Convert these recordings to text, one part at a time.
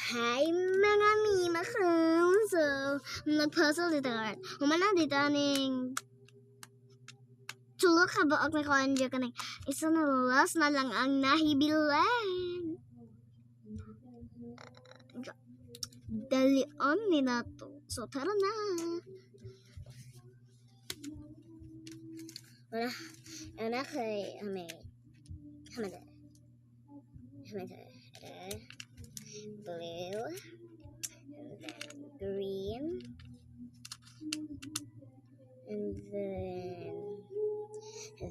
Hi mga mima ko! So, nag-puzzle dito. Humana dito ning tulog ka ba na kuhan dyan ka ning isa na last na lang ang nahibilan. Dalion ni na to. So, tara na! Wala. Ano kay hamada. Blue. And then green. And then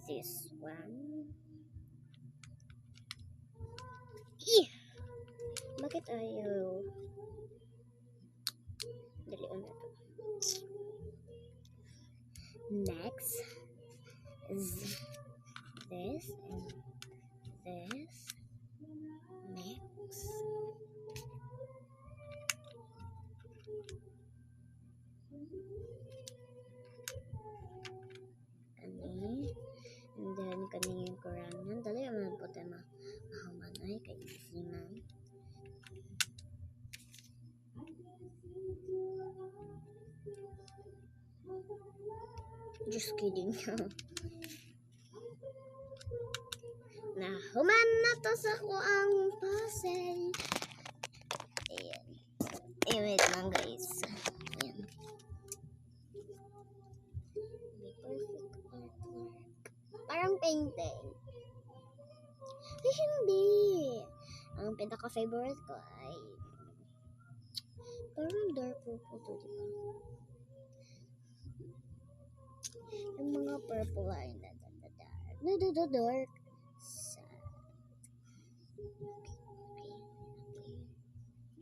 this one. Bakit ayaw? Dalion na to. Next is this and this. Next. Kani. And then kani yung korangan. Dali naman po tayo mahumanay kay isiman. Just kidding. Nahuman na to sa ko ang puzzle. Ayan. Wait lang guys. Ayan. Perfect artwork. Parang painting. Ay, hindi. Ang pinaka-favorite ko ay parang dark purple to, diba? Yung mga purple ay dark.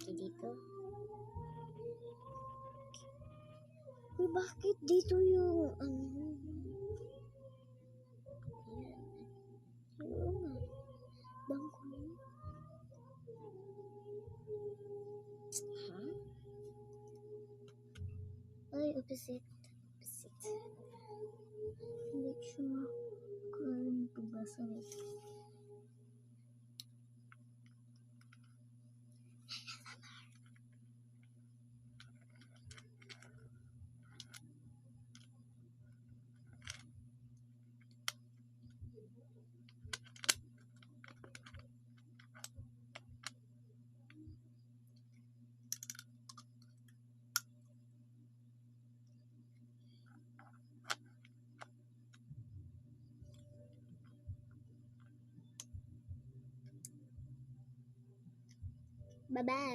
Okay, dito. Uy, bakit dito yung oo nga. Bangko yun. Ay, opposite. Hindi siya kung pagbasa nito. Bye-bye.